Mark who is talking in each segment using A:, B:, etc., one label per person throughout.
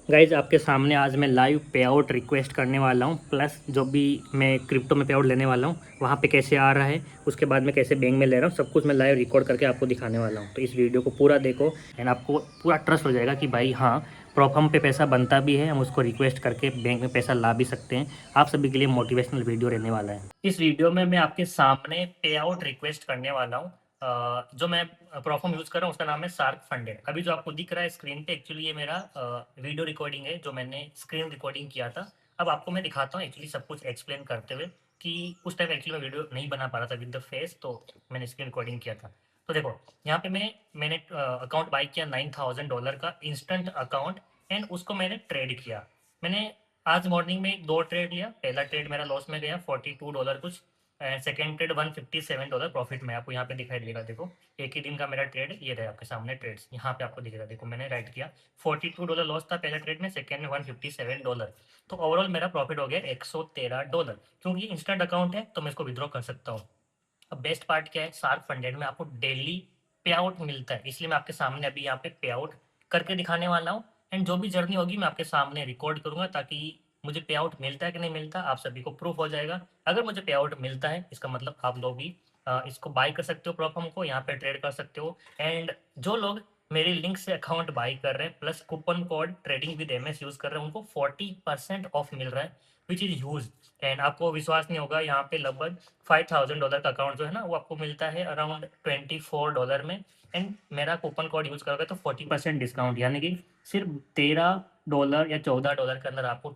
A: Guys आपके सामने आज मैं लाइव पे आउट रिक्वेस्ट करने वाला हूँ, प्लस जो भी मैं क्रिप्टो में पे आउट लेने वाला हूँ वहाँ पे कैसे आ रहा है, उसके बाद मैं कैसे बैंक में ले रहा हूँ, सब कुछ मैं लाइव रिकॉर्ड करके आपको दिखाने वाला हूँ। तो इस वीडियो को पूरा देखो एंड आपको पूरा ट्रस्ट हो जाएगा कि भाई हाँ, प्रॉफम पे पैसा बनता भी है, हम उसको रिक्वेस्ट करके बैंक में पैसा ला भी सकते हैं। आप सभी के लिए मोटिवेशनल वीडियो रहने वाला है। इस वीडियो में मैं आपके सामने पे आउट रिक्वेस्ट करने वाला हूँ। जो मैं प्रोफॉर्म यूज़ कर रहा हूँ उसका नाम है शार्क फंडेड। अभी जो आपको दिख रहा है स्क्रीन पे, एक्चुअली ये मेरा वीडियो रिकॉर्डिंग है जो मैंने स्क्रीन रिकॉर्डिंग किया था। अब आपको मैं दिखाता हूँ एक्चुअली सब कुछ एक्सप्लेन करते हुए कि उस टाइम एक्चुअली मैं वीडियो नहीं बना पा रहा था विद द फेस, तो मैंने स्क्रीन रिकॉर्डिंग किया था। तो देखो यहाँ पे मैंने अकाउंट बाई किया $9,000 का इंस्टेंट अकाउंट, एंड उसको मैंने ट्रेड किया। मैंने आज मॉर्निंग में दो ट्रेड लिया। पहला ट्रेड मेरा लॉस में गया $42 कुछ, सेकेंड ट्रेड $157 प्रॉफिट में। आपको यहाँ पे दिखाई देगा, देखो एक ही दिन का मेरा ट्रेड ये रहा आपके सामने ट्रेड्स, यहाँ पे आपको दिखेगा। देखो मैंने राइट किया, $42 लॉस था पहले ट्रेड में, सेकेंड में $157। तो ओवरऑल मेरा प्रॉफिट हो गया $113। क्योंकि इंस्टेंट अकाउंट है तो मैं इसको विद्रॉ कर सकता हूँ। अब बेस्ट पार्ट क्या है, शार्क फंडेड में आपको डेली पे आउट मिलता है, इसलिए मैं आपके सामने अभी यहाँ पे पे आउट करके दिखाने वाला हूँ। एंड जो भी जर्नी होगी मैं आपके सामने रिकॉर्ड करूंगा, ताकि मुझे पे आउट मिलता है कि नहीं मिलता आप सभी को प्रूफ हो जाएगा। अगर मुझे पे आउट मिलता है इसका मतलब आप लोग भी इसको बाय कर सकते हो, प्रॉफर्म को यहाँ पे ट्रेड कर सकते हो। एंड जो लोग मेरे लिंक से अकाउंट बाय कर रहे हैं plus coupon code trading with MS use कर रहे हैं, उनको 40% ऑफ मिल रहा है, विच इज ह्यूज। एंड आपको विश्वास नहीं होगा, यहाँ पे लगभग $5,000 का अकाउंट जो है ना वो आपको मिलता है अराउंड $24 में। एंड मेरा कूपन कोड यूज करोगे तो 40% डिस्काउंट, यानी कि सिर्फ $13 या $14 के अंदर आपको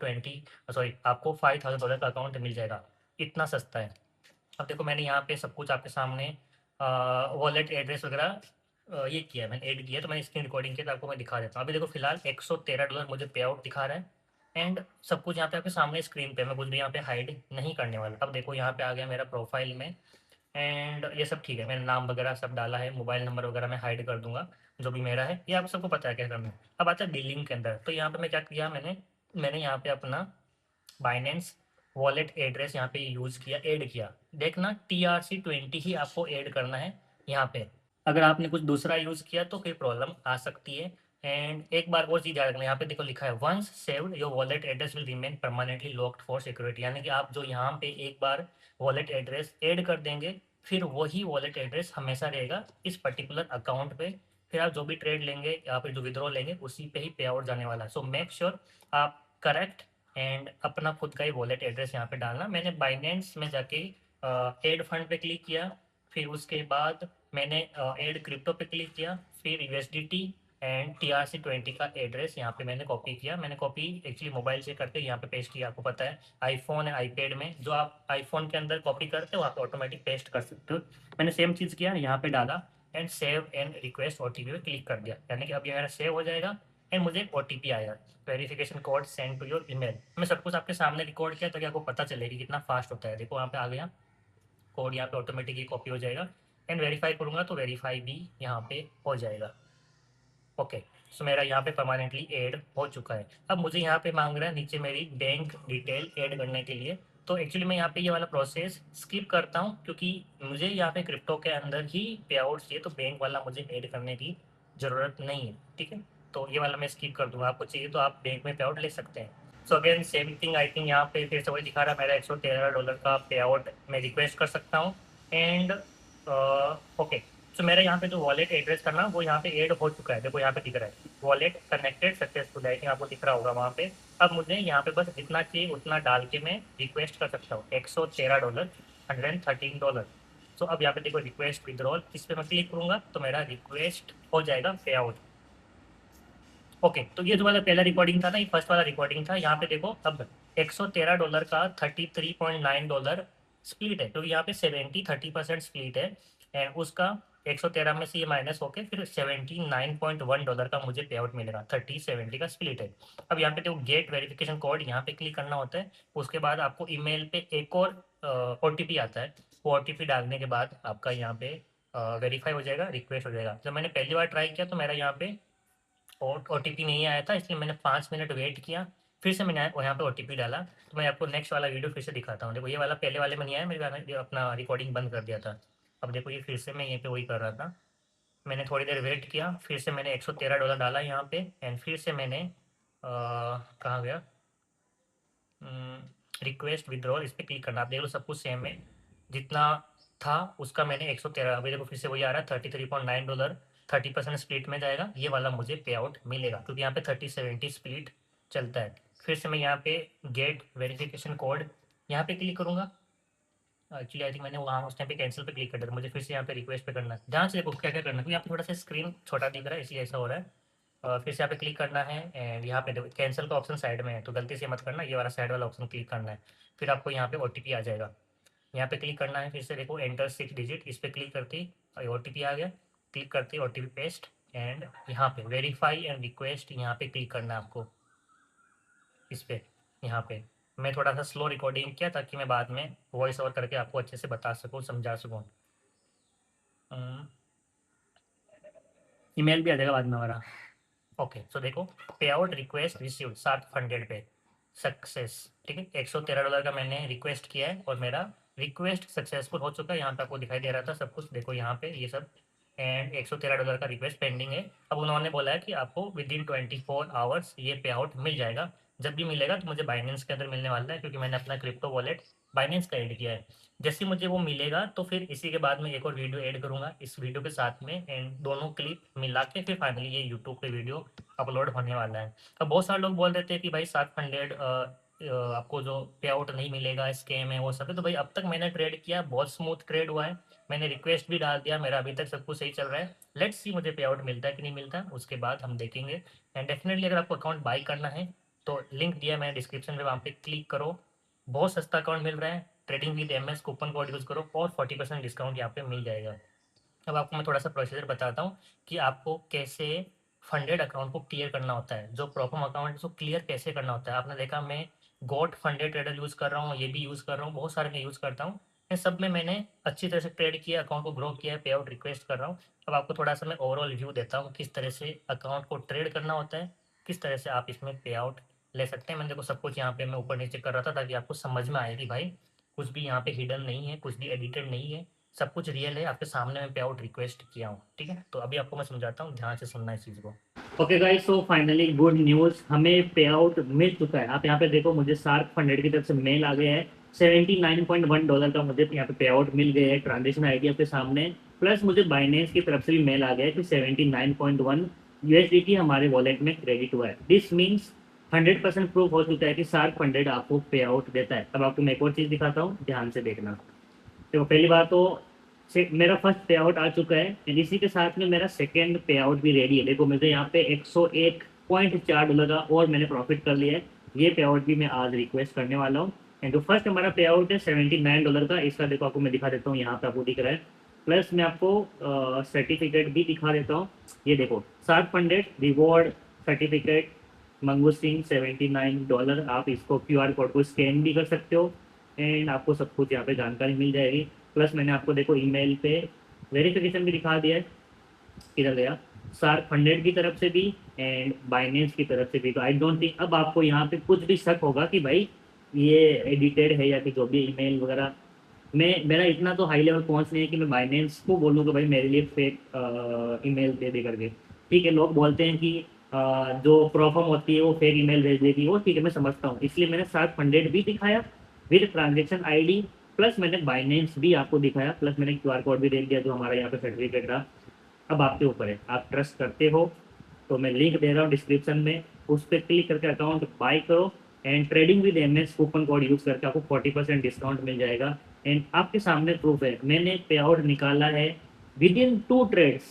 A: आपको $5,000 का अकाउंट मिल जाएगा। इतना सस्ता है। अब देखो मैंने यहाँ पे सब कुछ आपके सामने वॉलेट एड्रेस वगैरह ये किया है, मैंने ऐड किया है, तो मैंने स्क्रीन रिकॉर्डिंग किया तो आपको मैं दिखा देता हूँ। अभी देखो फिलहाल $113 मुझे पे आउट दिखा रहा है। एंड सब कुछ यहाँ पे आपके सामने स्क्रीन पे, मैं कुछ भी यहाँ पे हाइड नहीं करने वाला। अब देखो यहाँ पे आ गया मेरा प्रोफाइल में, एंड ये सब ठीक है, मैंने नाम वगैरह सब डाला है, मोबाइल नंबर वगैरह मैं हाइड कर दूंगा जो भी मेरा है, ये आप सबको पता है क्या करना है। अब आता है डीलिंग के अंदर, तो यहाँ पे मैं क्या किया, मैंने मैंने यहाँ पे अपना बाइनेंस वॉलेट एड्रेस यहाँ पे यूज़ किया, ऐड किया। देखना TRC20 ही आपको ऐड करना है यहाँ पे। अगर आपने कुछ दूसरा यूज़ किया तो फिर प्रॉब्लम आ सकती है। एंड एक बार और चीज़ याद रखना, यहाँ पे देखो लिखा है once saved your wallet address will remain permanently locked for security, यानी कि आप जो यहाँ पे एक बार वॉलेट एड्रेस ऐड कर देंगे फिर वही वॉलेट एड्रेस हमेशा रहेगा इस पर्टिकुलर अकाउंट पे। फिर आप जो भी ट्रेड लेंगे या फिर जो विड्रॉ लेंगे उसी पे ही पे आउट जाने वाला है। सो मेक श्योर आप करेक्ट एंड अपना खुद का ही वॉलेट एड्रेस यहाँ पे डालना। मैंने बाइनेंस में जाके एड फंड पे क्लिक किया, फिर उसके बाद मैंने एड क्रिप्टो पे क्लिक किया, फिर यूएसडीटी एंड TRC20 का एड्रेस यहाँ पे मैंने कॉपी किया। मैंने कॉपी एक्चुअली मोबाइल से करके यहाँ पे पेस्ट किया। आपको पता है आईफोन है आईपैड में, जो आप आईफोन के अंदर कॉपी करते हो वहाँ पे ऑटोमेटिक पेस्ट कर सकते हो। मैंने सेम चीज़ किया, यहाँ पे डाला and save and request OTP पे क्लिक कर दिया, यानी कि अब ये मेरा सेव हो जाएगा एंड मुझे एक OTP आएगा, verification code send to your email. मैं सब कुछ आपके सामने रिकॉर्ड किया ताकि आपको पता चले कि कितना फास्ट होता है। देखो यहाँ पे आ गया कोड, यहाँ पे ऑटोमेटिकली कॉपी हो जाएगा एंड वेरीफाई करूँगा तो वेरीफाई भी यहाँ पे हो जाएगा। ओके, सो मेरा यहाँ पे परमानेंटली ऐड हो चुका है। अब मुझे यहाँ पे मांग रहा है नीचे मेरी बैंक डिटेल ऐड करने के लिए, तो एक्चुअली मैं यहाँ पे ये वाला प्रोसेस स्किप करता हूँ क्योंकि मुझे यहाँ पे क्रिप्टो के अंदर ही पे आउट चाहिए, तो बैंक वाला मुझे ऐड करने की ज़रूरत नहीं है। ठीक है, तो ये वाला मैं स्किप कर दूँगा। आपको चाहिए तो आप बैंक में पे आउट ले सकते हैं। So again same thing, I think यहाँ पे फिर से वही दिखा रहा है, मेरा $113 का पे आउट मैं रिक्वेस्ट कर सकता हूँ। एंड ओके, सो मेरा यहाँ पे जो वॉलेट एड्रेस था ना वो यहाँ पे ऐड हो चुका है। देखो यहाँ पे दिख रहा है wallet connected successful, I think आपको दिख रहा होगा वहाँ पे। अब मुझे यहाँ पे बस जितना चाहिए उतना डाल के मैं रिक्वेस्ट कर सकता हूँ, $113, $113। सो अब यहाँ पे देखो रिक्वेस्ट विड्रॉल, इस पर मैं क्लिक करूँगा तो मेरा रिक्वेस्ट हो जाएगा पे आउट। ओके, तो ये जो वाला पहला रिकॉर्डिंग था ना, ये फर्स्ट वाला रिकॉर्डिंग था। यहाँ पे देखो अब $113 का $33.9 स्प्लिट है, क्योंकि यहाँ पे 70-30% स्प्लिट है। एंड उसका 113 में से ये माइनस होके फिर $79.1 का मुझे पे आउट मिलेगा। 30-70 का स्प्लिट है। अब यहाँ पे देखो गेट वेरिफिकेशन कोड, यहाँ पे क्लिक करना होता है। उसके बाद आपको ईमेल पे एक और OTP आता है, वो OTP डालने के बाद आपका यहाँ पे वेरीफाई हो जाएगा, रिक्वेस्ट हो जाएगा। जब मैंने पहली बार ट्राई किया तो मेरा यहाँ पे और OTP नहीं आया था, इसलिए मैंने 5 मिनट वेट किया, फिर से मैंने यहाँ पे OTP डाला। तो मैं आपको नेक्स्ट वाला वीडियो फिर से दिखाता हूँ। देखो ये वाला पहले वाले में नहीं आया, मेरे गाना ये अपना रिकॉर्डिंग बंद कर दिया था। अब देखो ये फिर से मैं यहीं पे वही कर रहा था। मैंने थोड़ी देर वेट किया, फिर से मैंने $113 डाला यहाँ पे एंड फिर से मैंने कहाँ गया, रिक्वेस्ट विड्रॉल, इस पर क्लिक करना। आप देख लो सब कुछ सेम है, जितना था उसका मैंने 113, अभी देखो फिर से वही आ रहा है $33.9। 30% स्प्लिट में जाएगा, ये वाला मुझे पे आउट मिलेगा क्योंकि यहाँ पे 30-70 स्प्लिट चलता है। फिर से मैं यहाँ पे गेट वेरिफिकेशन कोड यहाँ पे क्लिक करूँगा। एक्चुअली आई थिंक मैंने वहाँ उस टाइम पे कैंसिल पे क्लिक कर दिया था, मुझे फिर से यहाँ पे रिक्वेस्ट पे करना है। ध्यान से देखो क्या क्या करना है, क्योंकि यहाँ पे थोड़ा सा स्क्रीन छोटा दिख रहा है इसलिए ऐसा हो रहा है। फिर से यहाँ पे क्लिक करना है एंड यहाँ पे देखो कैंसिल का ऑप्शन साइड में है, तो गलती से मत करना, ये वाला साइड वाला ऑप्शन क्लिक करना है। फिर आपको यहाँ पे OTP आ जाएगा, यहाँ पे क्लिक करना है। फिर से देखो एंटर 6 डिजिट, इस पर क्लिक करते ही OTP आ गया। क्लिक करते ही OTP पेस्ट एंड यहाँ पे वेरीफाई एंड रिक्वेस्ट, यहाँ पे क्लिक करना है आपको इस पे। यहाँ पे मैं थोड़ा सा स्लो रिकॉर्डिंग किया ताकि मैं बाद में वॉइस ओवर करके आपको अच्छे से बता सकूँ, समझा सकूँ। ईमेल भी आ जाएगा बाद में हमारा। ओके सो देखो पे आउट रिक्वेस्ट रिसीव्ड 700 पे सक्सेस, ठीक है। $113 का मैंने रिक्वेस्ट किया है और मेरा रिक्वेस्ट सक्सेसफुल हो चुका है। यहाँ पे आपको दिखाई दे रहा था सब कुछ, देखो यहाँ पे ये सब, एंड $113 का रिक्वेस्ट पेंडिंग है। अब उन्होंने बोला है कि आपको विदिन 24 आवर्स ये पे आउट मिल जाएगा। जब भी मिलेगा तो मुझे बाइनेंस के अंदर मिलने वाला है, क्योंकि मैंने अपना क्रिप्टो वॉलेट बाइनेंस का ऐड किया है। जैसे मुझे वो मिलेगा तो फिर इसी के बाद में एक और वीडियो ऐड करूंगा इस वीडियो के साथ में, एंड दोनों क्लिप मिला के फिर फाइनली ये यूट्यूब पे वीडियो अपलोड होने वाला है। अब बहुत सारे लोग बोल देते हैं कि भाई 700 आपको जो पे आउट नहीं मिलेगा, स्कैम है, वो सब है। तो भाई अब तक मैंने ट्रेड किया, बहुत स्मूथ ट्रेड हुआ है, मैंने रिक्वेस्ट भी डाल दिया, मेरा अभी तक सब कुछ सही चल रहा है। लेट्स सी मुझे पे आउट मिलता है कि नहीं मिलता, उसके बाद हम देखेंगे। एंड डेफिनेटली अगर आपको अकाउंट बाई करना है तो लिंक दिया मैंने डिस्क्रिप्शन में, वहाँ पे क्लिक करो। बहुत सस्ता अकाउंट मिल रहा है, trading with MS coupon code use करो और 40% डिस्काउंट यहाँ पे मिल जाएगा। अब आपको मैं थोड़ा सा प्रोसीजर बताता हूँ कि आपको कैसे फंडेड अकाउंट को क्लियर करना होता है, जो प्रॉपर अकाउंट है उसको क्लियर कैसे करना होता है। आपने देखा मैं गोट फंडेड ट्रेडर यूज़ कर रहा हूँ, ये भी यूज़ कर रहा हूँ, बहुत सारे मैं यूज़ करता हूँ। इन सब में मैंने अच्छी तरह से ट्रेड किया, अकाउंट को ग्रो किया है, पे आउट रिक्वेस्ट कर रहा हूँ। अब आपको थोड़ा सा मैं ओवरऑल व्यू देता हूँ किस तरह से अकाउंट को ट्रेड करना होता है, किस तरह से आप इसमें पे आउट ले सकते हैं। मैंने देखो सब कुछ यहाँ पे मैं ऊपर नीचे कर रहा था ताकि आपको समझ में आए कि भाई कुछ भी यहाँ पे हिडन नहीं है, कुछ भी एडिटेड नहीं है, सब कुछ रियल है, आपके सामने मैं पे आउट रिक्वेस्ट किया हूँ, ठीक है। तो अभी आपको मैं समझाता हूँ, ध्यान से सुनना इस चीज़ को। Okay guys, so finally good news, हमें पे आउट मिल चुका है। आप यहाँ पे देखो मुझे शार्क फंडेड की तरफ से मेल आ गया है, $79.1 का मुझे यहाँ पे पे आउट मिल गया है। ट्रांजेक्शन आईडी आपके सामने, प्लस मुझे बाइनेंस की तरफ से भी मेल आ गया है कि 79.1 USDT हमारे वॉलेट में क्रेडिट हुआ है। दिस मीन्स 100% प्रूफ हो चुका है कि शार्क फंडेड आपको पे आउट देता है। अब आपको मैं एक और चीज़ दिखाता हूँ, ध्यान से देखना। देखो पहली बार तो मेरा फर्स्ट पे आउट आ चुका है, एंड इसी के साथ में मेरा सेकेंड पे आउट भी रेडी है। देखो मुझे यहाँ पे $101.4 का और मैंने प्रॉफिट कर लिया है। ये पे आउट भी मैं आज रिक्वेस्ट करने वाला हूँ। एंड जो फर्स्ट हमारा पे आउट है $79 का, इसका देखो आपको मैं दिखा देता हूँ, यहाँ पे आपको दिख रहा है। प्लस मैं आपको सर्टिफिकेट भी दिखा देता हूँ। ये देखो shark funded reward certificate Mangu Singh $79। आप इसको QR कोड को स्कैन भी कर सकते हो एंड आपको सब कुछ यहाँ पे जानकारी मिल जाएगी। प्लस मैंने आपको देखो ईमेल पे वेरिफिकेशन भी दिखा दिया है, किधर गया, शार्क फंडेड की तरफ से भी एंड बाइनेंस की तरफ से भी। तो आई डोंट थिंक अब आपको यहाँ पे कुछ भी शक होगा कि भाई ये एडिटेड है या फिर जो भी ईमेल वगैरह। मैं मेरा इतना तो हाई लेवल पहुंच नहीं है कि मैं बाइनेंस को बोलूँ कि भाई मेरे लिए फेक ईमेल दे दे करके। ठीक है, लोग बोलते हैं कि जो प्रॉब्लम होती है वो फेक ईमेल भेज देगी, वो ठीक है मैं समझता हूँ, इसलिए मैंने शार्क फंडेड भी दिखाया विद ट्रांजेक्शन आईडी, प्लस मैंने बाइनेंस भी आपको दिखाया, प्लस मैंने QR कोड भी दे दिया जो हमारा यहाँ पे सर्टिफिकेट था। अब आपके ऊपर है, आप ट्रस्ट करते हो तो मैं लिंक दे रहा हूँ डिस्क्रिप्शन में, उस पर क्लिक करके अकाउंट बाय करो and trading with MS coupon code use करके आपको 40% डिस्काउंट मिल जाएगा। एंड आपके सामने प्रूफ है, मैंने पे आउट निकाला है विद इन 2 ट्रेड्स,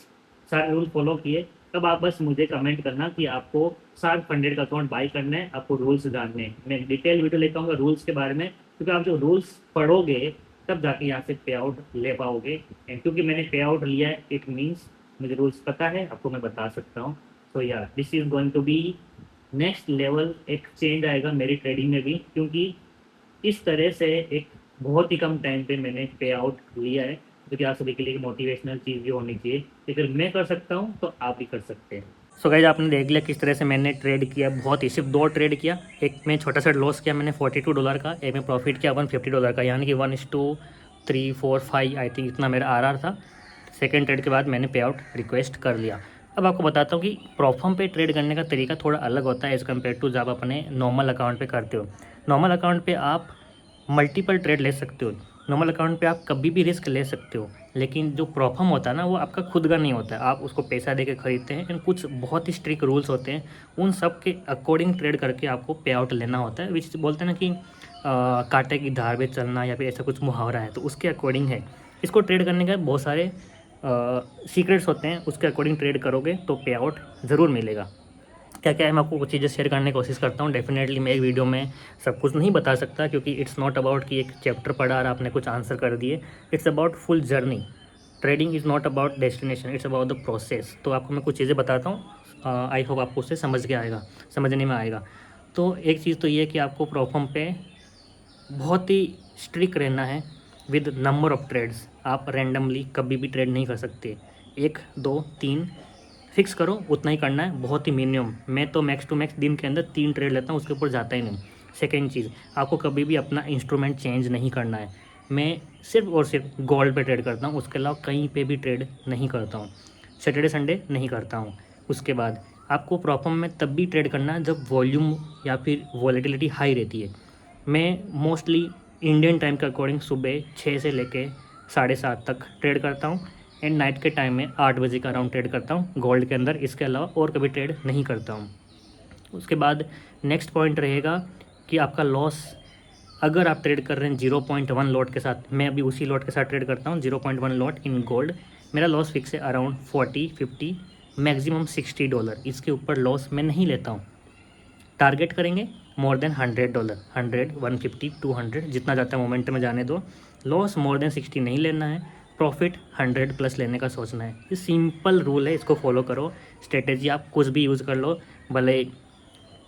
A: सारे रूल फॉलो किए। तब आप बस मुझे कमेंट करना कि आपको शार्क फंडेड का अकाउंट बाय करना है, आपको रूल्स जानने हैं। मैं डिटेल वीडियो लेकर आऊँगा रूल्स के बारे में, क्योंकि आप जो रूल्स पढ़ोगे तब जाके यहाँ से पे आउट ले पाओगे। एंड क्योंकि मैंने पे आउट लिया है इट मीन्स मुझे रूल्स पता है, आपको मैं बता सकता हूँ। So yeah this is going to be next level, एक चेंज आएगा मेरी ट्रेडिंग में भी, क्योंकि इस तरह से एक बहुत ही कम टाइम पे मैंने पे आउट लिया है, जो कि आप सभी के लिए मोटिवेशनल चीज़ भी होनी चाहिए कि अगर मैं कर सकता हूँ तो आप भी कर सकते हैं। सो गाइस आपने देख लिया किस तरह से मैंने ट्रेड किया, बहुत ही सिर्फ 2 ट्रेड किया। एक में छोटा सा लॉस किया मैंने $42 का, एक में प्रॉफिट किया $150 का, यानी कि 1:3, 4, 5 आई थिंक इतना मेरा RR था। सेकेंड ट्रेड के बाद मैंने पे आउट रिक्वेस्ट कर लिया। अब आपको बताता हूँ कि प्रॉफर्म पे ट्रेड करने का तरीका थोड़ा अलग होता है एज़ कम्पेयर टू जब आप अपने नॉर्मल अकाउंट पे करते हो। नॉर्मल अकाउंट पे आप मल्टीपल ट्रेड ले सकते हो, नॉर्मल अकाउंट पे आप कभी भी रिस्क ले सकते हो, लेकिन जो प्रॉफर्म होता है ना वो आपका खुद का नहीं होता है, आप उसको पैसा दे के ख़रीदते हैं एंड कुछ बहुत ही स्ट्रिक्ट रूल्स होते हैं, उन सब के अकॉर्डिंग ट्रेड करके आपको पे आउट लेना होता है, विच बोलते हैं ना कि कांटे की धार पे चलना या फिर ऐसा कुछ मुहावरा है, तो उसके अकॉर्डिंग है। इसको ट्रेड करने के बहुत सारे सीक्रेट्स होते हैं, उसके अकॉर्डिंग ट्रेड करोगे तो पे आउट ज़रूर मिलेगा। क्या क्या है मैं आपको कुछ चीज़ें शेयर करने की कोशिश करता हूँ। डेफिनेटली मैं एक वीडियो में सब कुछ नहीं बता सकता, क्योंकि इट्स नॉट अबाउट कि एक चैप्टर पढ़ा और आपने कुछ आंसर कर दिए। It's about full journey. Trading is not about destination, it's about the process. तो आपको मैं कुछ चीज़ें बताता हूँ, आई होप आपको उससे समझने में आएगा। तो एक चीज़ तो ये है कि आपको प्रॉफर्म पे बहुत ही स्ट्रिक्ट रहना है विद नंबर ऑफ ट्रेड्स। आप रैंडमली कभी भी ट्रेड नहीं कर सकते, 1 2 3 फिक्स करो, उतना ही करना है, बहुत ही मिनिमम। मैं तो मैक्स टू मैक्स दिन के अंदर 3 ट्रेड लेता हूँ, उसके ऊपर जाता ही नहीं। सेकेंड चीज़, आपको कभी भी अपना इंस्ट्रूमेंट चेंज नहीं करना है। मैं सिर्फ और सिर्फ गोल्ड पे ट्रेड करता हूँ, उसके अलावा कहीं पे भी ट्रेड नहीं करता हूँ। सैटरडे संडे नहीं करता हूँ। उसके बाद आपको प्रॉफर्म में तब भी ट्रेड करना है जब वॉल्यूम या फिर वॉलेटिलिटी हाई रहती है। मैं मोस्टली इंडियन टाइम के अकॉर्डिंग सुबह 6 से लेके 7:30 तक ट्रेड करता हूँ एंड नाइट के टाइम में 8 बजे का अराउंड ट्रेड करता हूँ गोल्ड के अंदर। इसके अलावा और कभी ट्रेड नहीं करता हूँ। उसके बाद नेक्स्ट पॉइंट रहेगा कि आपका लॉस, अगर आप ट्रेड कर रहे हैं 0.1 लॉट के साथ, मैं अभी उसी लॉट के साथ ट्रेड करता हूँ 0.1 लॉट इन गोल्ड, मेरा लॉस फिक्स है अराउंड 40-50 मैक्सिमम $60। इसके ऊपर लॉस मैं नहीं लेता हूँ। टारगेट करेंगे मोर देन $100, 100 150 200 जितना जाता है मोमेंट में जाने दो। लॉस मोर देन 60 नहीं लेना है, प्रॉफिट 100 प्लस लेने का सोचना है। ये सिंपल रूल है, इसको फॉलो करो। स्ट्रेटेजी आप कुछ भी यूज़ कर लो, भले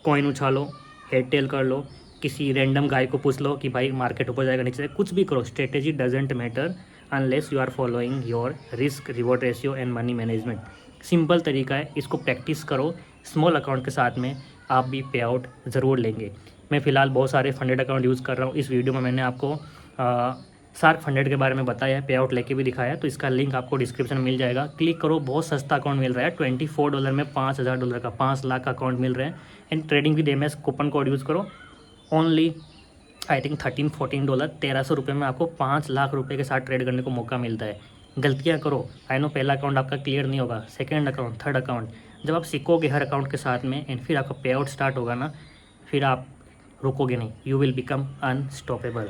A: कॉइन उछालो, हेड टेल कर लो, किसी रैंडम गाय को पूछ लो कि भाई मार्केट ऊपर जाएगा नीचे जाएगा, कुछ भी करो, strategy doesn't matter unless you are following your risk reward ratio and money management. Simple तरीका है, इसको प्रैक्टिस करो। स्मॉल अकाउंट के साथ में आप भी पे आउट ज़रूर लेंगे। मैं फ़िलहाल बहुत सारे फंडेड अकाउंट यूज़ कर रहा हूँ। इस वीडियो में मैंने आपको शार्क फंडेड के बारे में बताया है, पे आउट लेके भी दिखाया है, तो इसका लिंक आपको डिस्क्रिप्शन में मिल जाएगा। क्लिक करो, बहुत सस्ता अकाउंट मिल रहा है, $24 में $5000 का 5 लाख का अकाउंट मिल रहा है and trading with MS coupon code use करो। ओनली आई थिंक $13-14 $1300 में आपको 5 लाख रुपए के साथ ट्रेड करने को मौका मिलता है। गलतियाँ करो, आई नो पहला अकाउंट आपका क्लियर नहीं होगा, सेकेंड अकाउंट, थर्ड अकाउंट, जब आप सीखोगे हर अकाउंट के साथ में एंड फिर आपका पे आउट स्टार्ट होगा ना, फिर आप रुकोगे नहीं, यू विल बिकम अनस्टॉपेबल।